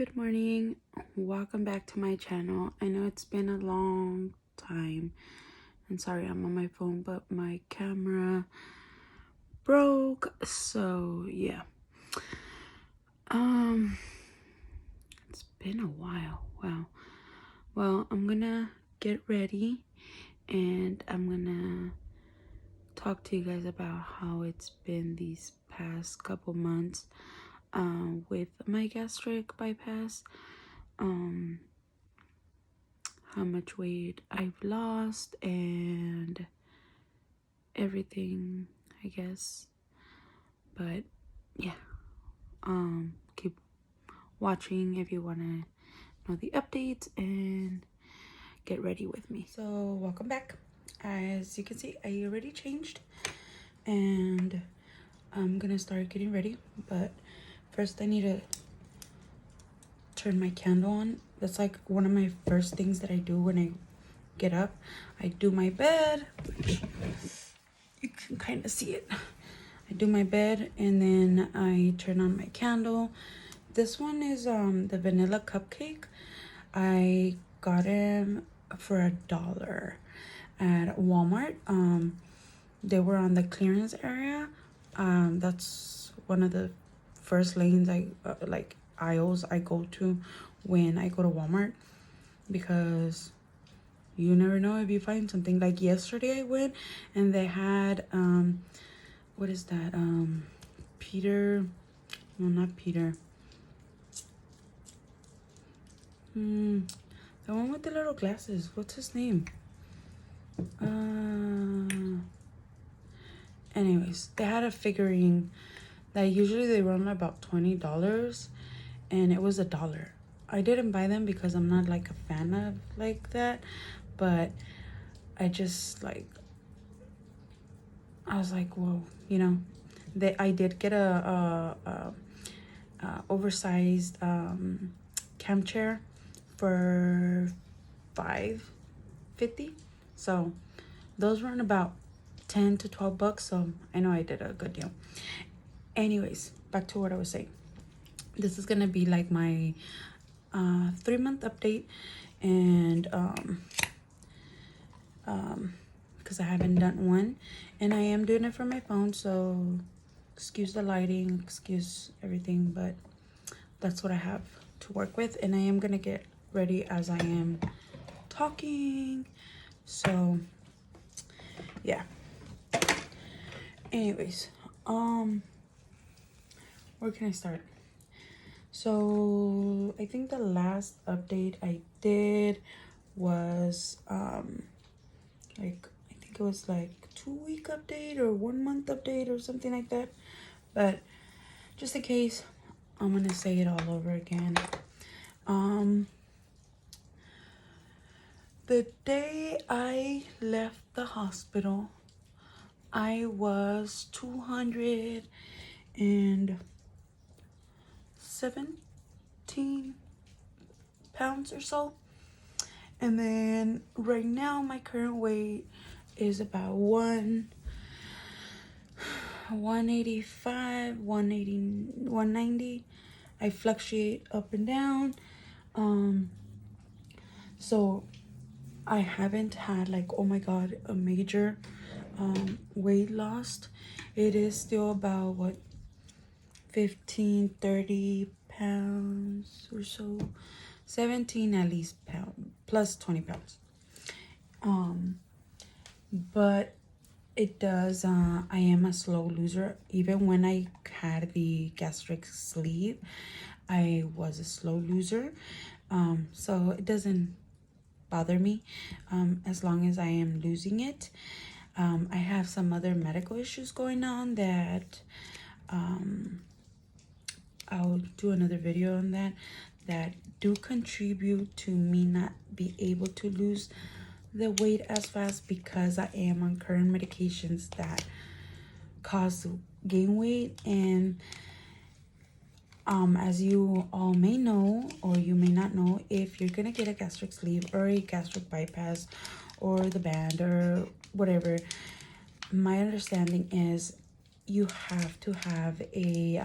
Good morning, welcome back to my channel. I know it's been a long time and sorry I'm on my phone, but my camera broke, so yeah. It's been a while. Wow. Well, I'm gonna get ready and I'm gonna talk to you guys about how it's been these past couple months with my gastric bypass, how much weight I've lost and everything, I guess. But yeah, keep watching if you want to know the updates and get ready with me. So welcome back. As you can see, I already changed and I'm gonna start getting ready, but first I need to turn my candle on. That's like one of my first things that I do when I get up. I do my bed, which you can kind of see it. I do my bed and then I turn on my candle. This one is the vanilla cupcake. I got him for $1 at Walmart. They were on the clearance area. That's one of the first lanes aisles I go to when I go to Walmart, because you never know if you find something. Like yesterday I went and they had what is that, Peter, no, not Peter, the one with the little glasses, what's his name? Anyways, they had a figurine that usually they run about $20 and it was $1. I didn't buy them because I'm not like a fan of like that, but I just like, I was like, whoa, you know. I did get a oversized cam chair for $5.50, so those run about 10 to 12 bucks, so I know I did a good deal. Anyways, back to what I was saying. This is gonna be like my 3-month update, and because I haven't done one, and I am doing it from my phone, so excuse the lighting, excuse everything, but that's what I have to work with. And I am gonna get ready as I am talking, so yeah. Anyways, where can I start? So I think the last update I did was like, I think it was like 2-week update or 1-month update or something like that, but just in case, I'm gonna say it all over again. The day I left the hospital, I was 217 pounds or so, and then right now my current weight is about 185, 180, 190. I fluctuate up and down. So I haven't had like, oh my god, a major weight loss. It is still about what, 15-30 pounds or so, 17 at least pound plus 20 pounds. But it does, I am a slow loser. Even when I had the gastric sleeve, I was a slow loser. So it doesn't bother me as long as I am losing it. I have some other medical issues going on that I'll do another video on that do contribute to me not be able to lose the weight as fast, because I am on current medications that cause gain weight. And as you all may know, or you may not know, if you're gonna get a gastric sleeve or a gastric bypass or the band or whatever, my understanding is you have to have a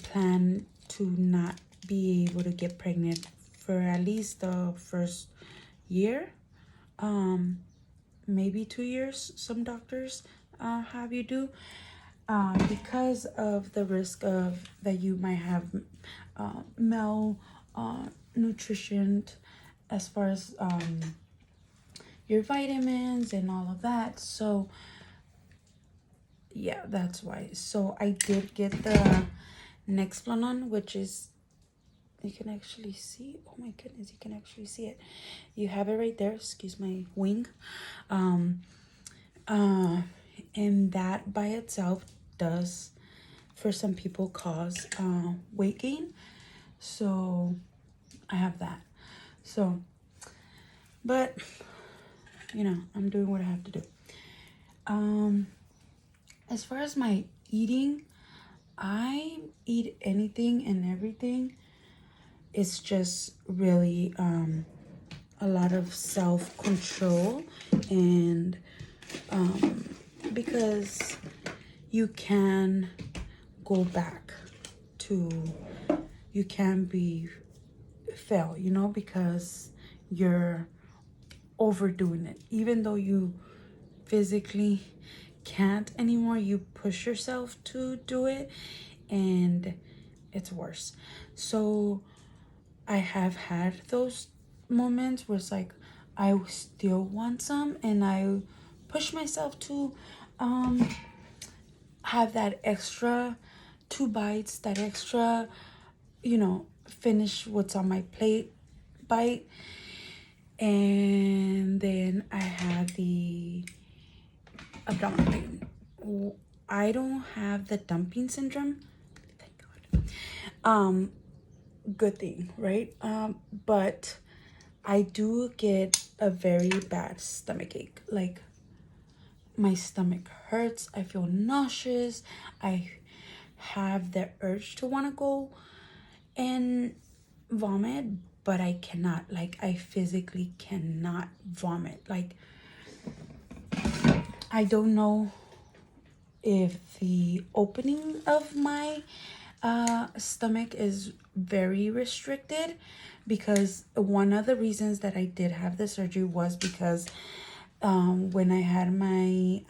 plan to not be able to get pregnant for at least the first year, maybe 2 years. Some doctors have you do, because of the risk of that you might have malnutrition as far as your vitamins and all of that. So yeah, that's why. So I did get the Nexplanon, which is, you can actually see, oh my goodness, you can actually see it. You have it right there. Excuse my wing. And that by itself does, for some people, cause weight gain. So I have that. So, but you know, I'm doing what I have to do. As far as my eating, I eat anything and everything. It's just really a lot of self-control, and because you can go back to, you can be fail, you know, because you're overdoing it. Even though you physically can't anymore, you push yourself to do it, and it's worse. So I have had those moments where it's like I still want some, and I push myself to have that extra 2 bites, that extra, you know, finish what's on my plate bite. And then I have the abdominal pain. I don't have the dumping syndrome, thank God. Good thing, right? But I do get a very bad stomach ache. Like, my stomach hurts, I feel nauseous, I have the urge to want to go and vomit, but I cannot. Like, I physically cannot vomit. Like, I don't know if the opening of my stomach is very restricted, because one of the reasons that I did have the surgery was because when I had my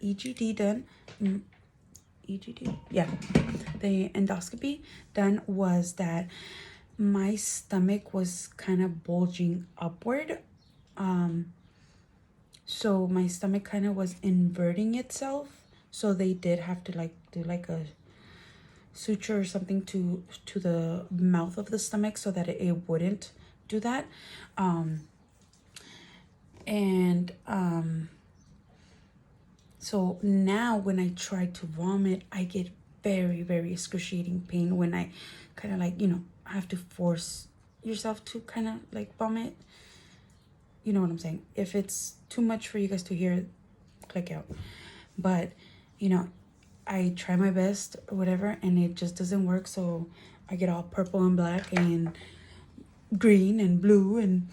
EGD done, EGD, yeah, the endoscopy done, was that my stomach was kind of bulging upward. So my stomach kind of was inverting itself. So they did have to like do like a suture or something to the mouth of the stomach so that it wouldn't do that. So now when I try to vomit, I get very, very excruciating pain when I kind of like, you know, have to force yourself to kind of like vomit. You know what I'm saying? If it's too much for you guys to hear, click out. But, you know, I try my best or whatever, and it just doesn't work. So I get all purple and black and green and blue, and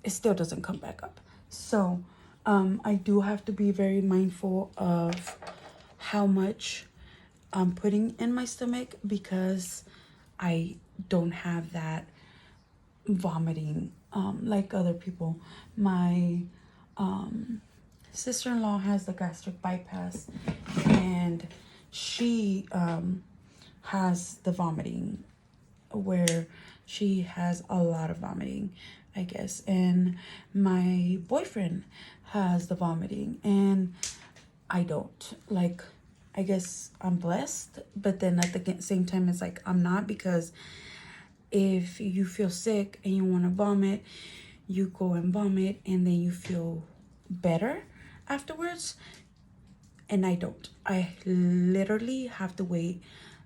it still doesn't come back up. So I do have to be very mindful of how much I'm putting in my stomach, because I don't have that vomiting like other people. My sister-in-law has the gastric bypass, and she has the vomiting, where she has a lot of vomiting, I guess. And my boyfriend has the vomiting, and I don't. Like, I guess I'm blessed, but then at the same time, it's like I'm not, because if you feel sick and you want to vomit, you go and vomit, and then you feel better afterwards. And I don't. I literally have to wait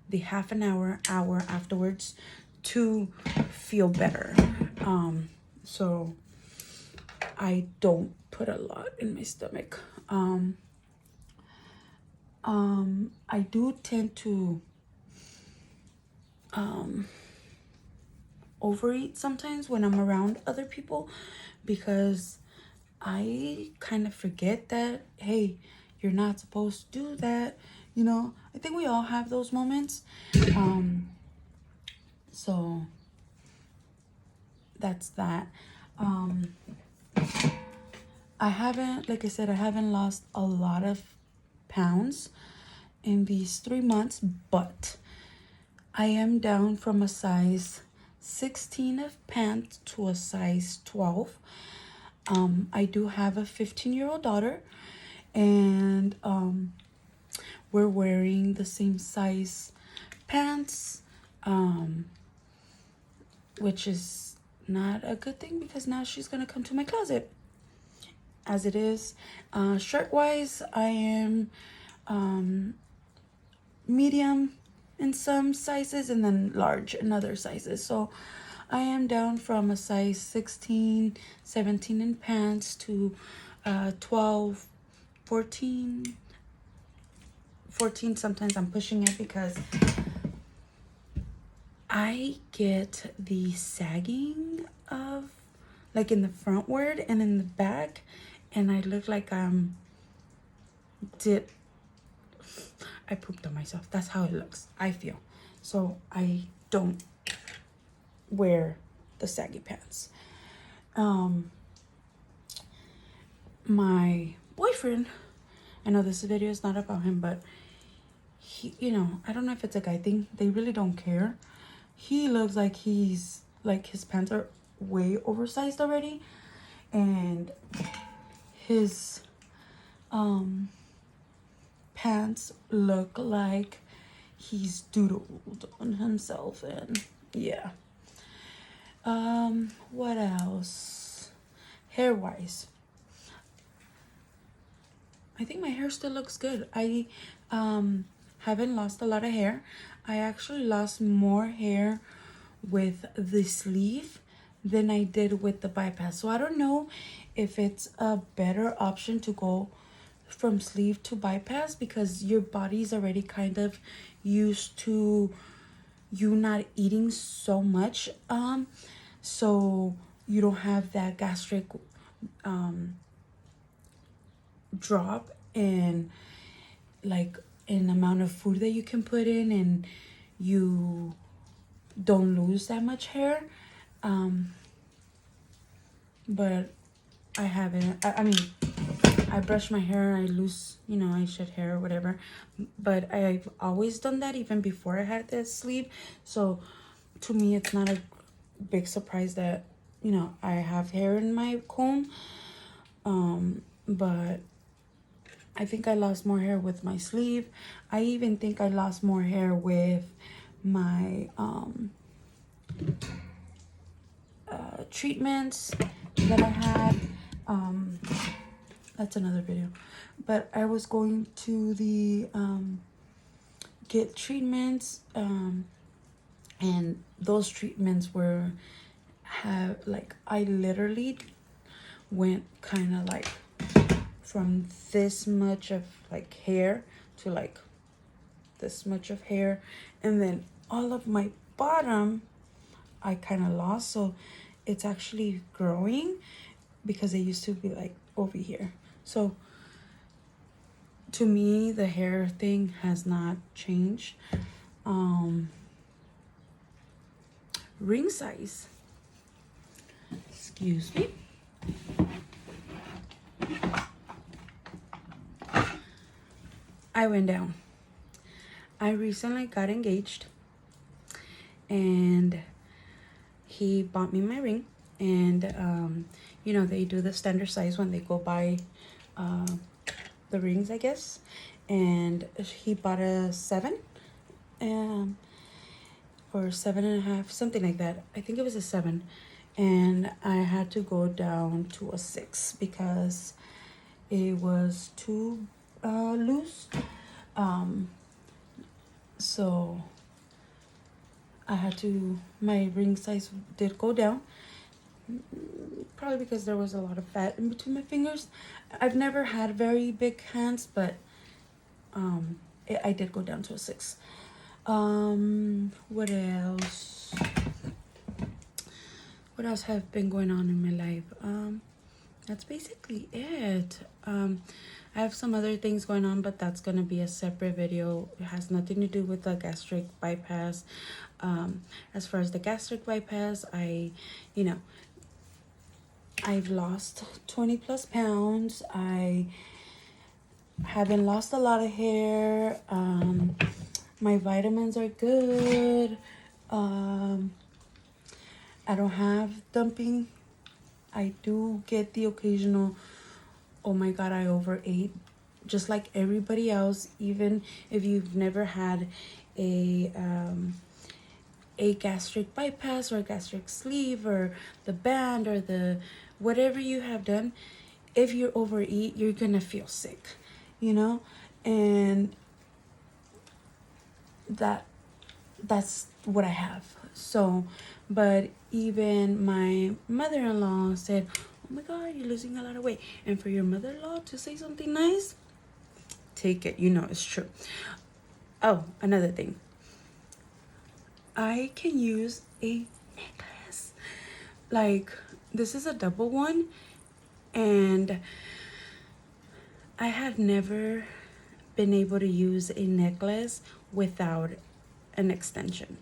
the half an hour afterwards to feel better. So I don't put a lot in my stomach. I do tend to overeat sometimes when I'm around other people, because I kind of forget that, hey, you're not supposed to do that. You know, I think we all have those moments. So that's that. I haven't, like I said, I haven't lost a lot of pounds in these 3 months, but I am down from a size 16 of pants to a size 12. I do have a 15-year-old daughter, and we're wearing the same size pants, which is not a good thing because now she's gonna come to my closet. As it is, shirt wise, I am medium in some sizes and then large in other sizes. So I am down from a size 16, 17 in pants to 12, 14. Sometimes I'm pushing it because I get the sagging of, like, in the frontward and in the back, and I look like I pooped on myself. That's how it looks, I feel. So I don't wear the saggy pants. My boyfriend, I know this video is not about him, but he, you know, I don't know if it's a guy thing. They really don't care. He looks like his pants are way oversized already, and his pants look like he's doodled on himself. And yeah, what else? Hair wise, I think my hair still looks good. I haven't lost a lot of hair. I actually lost more hair with the sleeve than I did with the bypass. So I don't know if it's a better option to go from sleeve to bypass, because your body's already kind of used to you not eating so much, so you don't have that gastric drop in, like, in amount of food that you can put in, and you don't lose that much hair. But I haven't, I mean, I brush my hair, I lose, you know, I shed hair or whatever, but I've always done that even before I had this sleeve. So to me, it's not a big surprise that, you know, I have hair in my comb. But I think I lost more hair with my sleeve. I even think I lost more hair with my treatments that I had. That's another video. But I was going to the get treatments, and those treatments I literally went kind of like from this much of like hair to like this much of hair, and then all of my bottom I kind of lost. So it's actually growing because it used to be like over here. So to me, the hair thing has not changed. Ring size, excuse me. I went down. I recently got engaged, and he bought me my ring, and you know, they do the standard size when they go buy the rings, I guess. And he bought a 7, or 7.5, something like that. I think it was a 7, and I had to go down to a 6 because it was too loose. So I had to, my ring size did go down, probably because there was a lot of fat in between my fingers. I've never had very big hands, but I did go down to a 6. What else? What else have been going on in my life? that's basically it. I have some other things going on, but that's gonna be a separate video. It has nothing to do with the gastric bypass. As far as the gastric bypass, you know, I've lost 20 plus pounds. I haven't lost a lot of hair. My vitamins are good. I don't have dumping. I do get the occasional, oh my god, I overate, just like everybody else. Even if you've never had a gastric bypass or a gastric sleeve or the band or the whatever you have done, if you overeat, you're gonna feel sick, you know. And that's what I have. So, but even my mother-in-law said, oh my god, you're losing a lot of weight. And for your mother-in-law to say something nice, take it, you know it's true. Oh, another thing, I can use a necklace. Like, this is a double one, and I have never been able to use a necklace without an extension.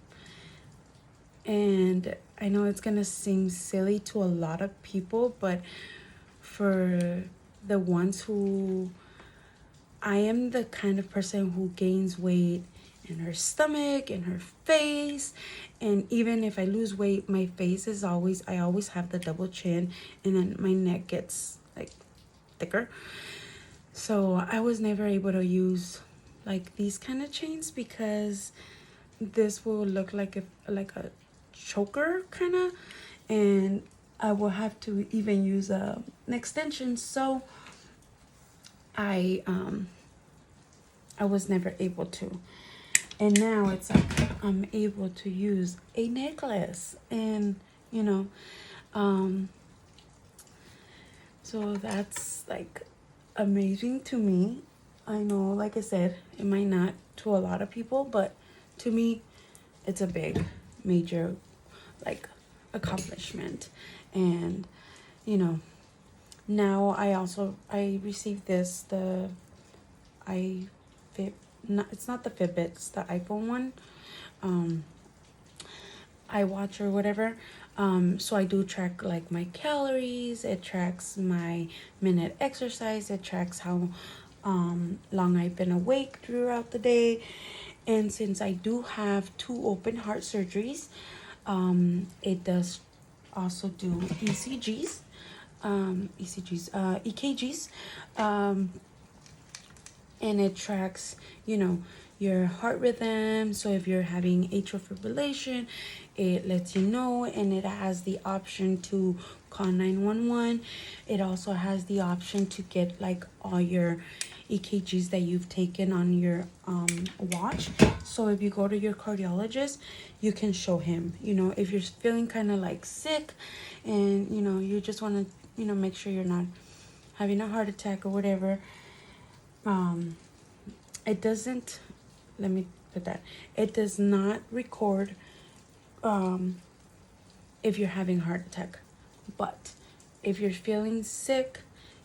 And I know it's gonna seem silly to a lot of people, but for the ones who, I am the kind of person who gains weight in her stomach, in her face, and even if I lose weight, my face is always, I always have the double chin, and then my neck gets like thicker. So I was never able to use like these kind of chains because this will look like a choker kind of, and I will have to even use an extension. So I was never able to, and now it's like I'm able to use a necklace, and you know, so that's like amazing to me. I know, like I said, it might not to a lot of people, but to me it's a big major like accomplishment. And you know, now I received this, the it's not the Fitbit, it's the iPhone one, iWatch or whatever. So I do track like my calories, it tracks my minute exercise, it tracks how long I've been awake throughout the day. And since I do have 2 open heart surgeries, it does also do EKGs, and it tracks, you know, your heart rhythm. So if you're having atrial fibrillation, it lets you know, and it has the option to call 911. It also has the option to get like all your EKGs that you've taken on your watch. So if you go to your cardiologist, you can show him, you know, if you're feeling kind of like sick and you know you just want to, you know, make sure you're not having a heart attack or whatever. It doesn't, let me put that, it does not record if you're having a heart attack. But if you're feeling sick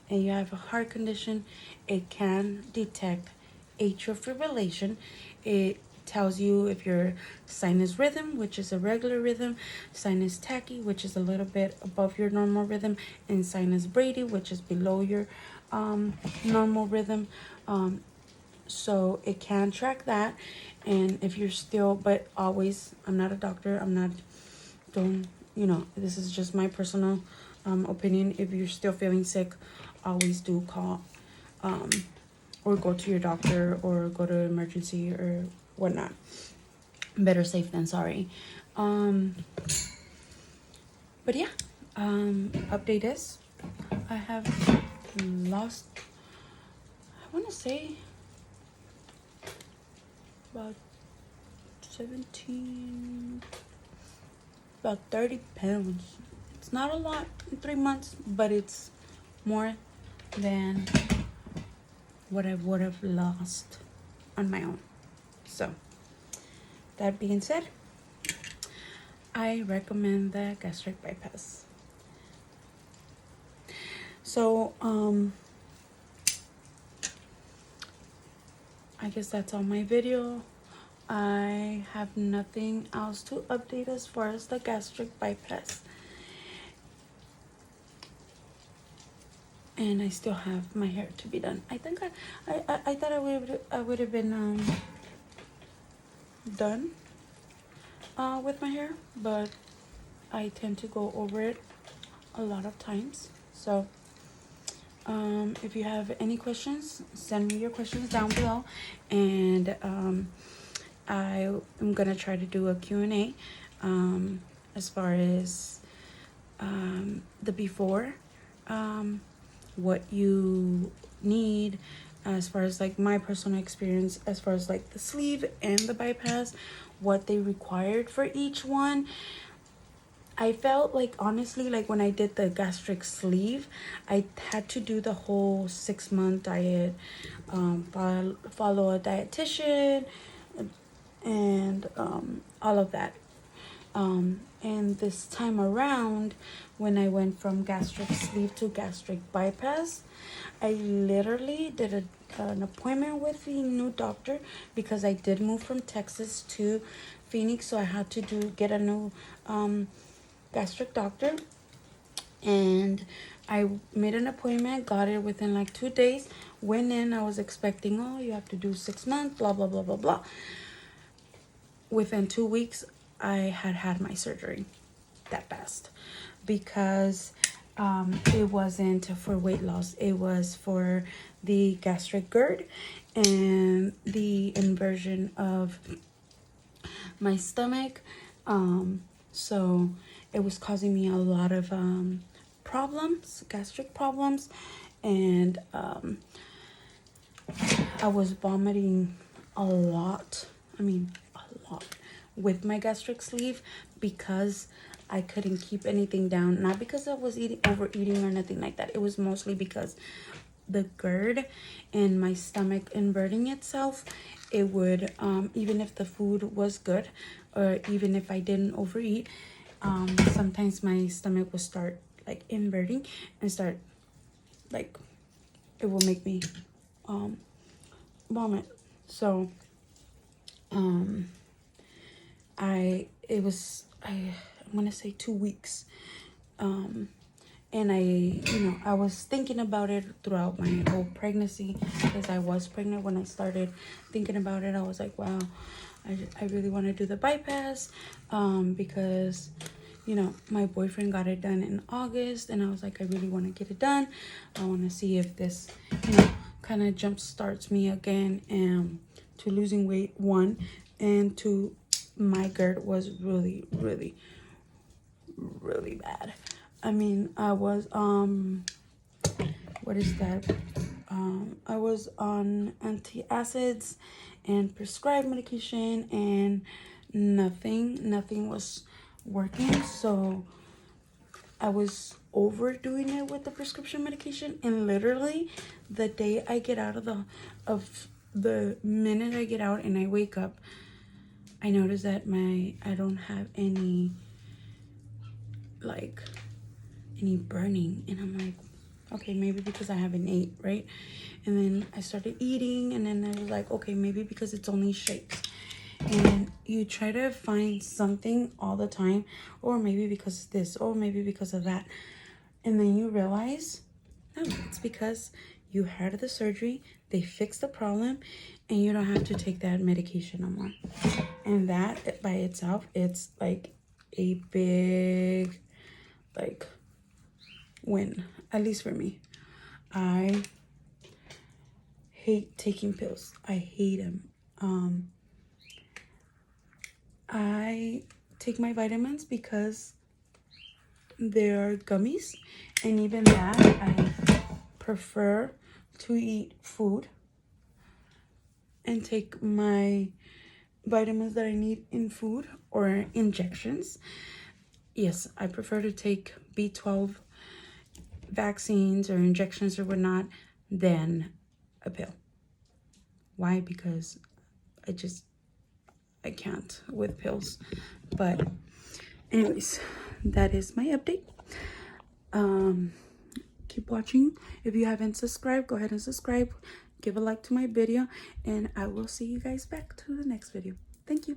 and you have a heart condition, it can detect atrial fibrillation. It tells you if your sinus rhythm, which is a regular rhythm, sinus tachy, which is a little bit above your normal rhythm, and sinus brady, which is below your normal rhythm. So it can track that. And if you're still, but always, I'm not a doctor, don't, you know, this is just my personal opinion. If you're still feeling sick, always do call or go to your doctor or go to emergency or whatnot. Better safe than sorry. But yeah, update is I have lost, I want to say about 30 pounds. It's not a lot in 3 months, but it's more than what I would have lost on my own. So that being said, I recommend the gastric bypass. So I guess that's all my video. I have nothing else to update as far as the gastric bypass. And I still have my hair to be done. I think I thought I would have been done with my hair, but I tend to go over it a lot of times. So if you have any questions, send me your questions down below, and I am gonna try to do a Q&A as far as the before, what you need as far as like my personal experience, as far as like the sleeve and the bypass, what they required for each one. I felt like, honestly, like when I did the gastric sleeve, I had to do the whole 6-month diet, follow a dietitian, and all of that. And this time around, when I went from gastric sleeve to gastric bypass, I literally did an appointment with the new doctor, because I did move from Texas to Phoenix, so I had to get a new gastric doctor. And I made an appointment, got it within like 2 days. Went in, I was expecting, oh, you have to do 6 months, blah blah blah blah blah. Within 2 weeks, I had my surgery that fast, because it wasn't for weight loss. It was for the gastric GERD and the inversion of my stomach. So it was causing me a lot of problems, gastric problems, and I was vomiting a lot. I mean, a lot with my gastric sleeve, because I couldn't keep anything down. Not because I was overeating or nothing like that. It was mostly because the GERD and my stomach inverting itself. It would, even if the food was good, or even if I didn't overeat, sometimes my stomach would start like inverting and start like, it will make me vomit. So I'm gonna say 2 weeks, and I was thinking about it throughout my whole pregnancy, because I was pregnant when I started thinking about it. I was like, wow, I really want to do the bypass, because my boyfriend got it done in August, and I was like, I really want to get it done. I want to see if this kind of jump starts me again, to losing weight, 1, and 2, my GERD was really really really bad. I mean, I was what is that? I was on antacids and prescribed medication, and nothing was working. So I was overdoing it with the prescription medication, and literally the day I get out of the minute I get out and I wake up, I notice that I don't have any burning, and I'm like, okay, maybe because I haven't ate, right? And then I started eating, and then I was like, okay, maybe because it's only shakes. And you try to find something all the time, or maybe because of this, or maybe because of that, and then you realize, no, it's because you had the surgery, they fixed the problem, and you don't have to take that medication no more. And that by itself, it's like a big win, at least for me. I hate taking pills. I hate them. I take my vitamins because they're gummies, and even that, I prefer to eat food and take my vitamins that I need in food or injections. Yes, I prefer to take B12 vaccines or injections or whatnot than a pill. Why? Because I can't with pills. But anyways, that is my update. keep watching. If you haven't subscribed, go ahead and subscribe. Give a like to my video, and I will see you guys back to the next video. Thank you.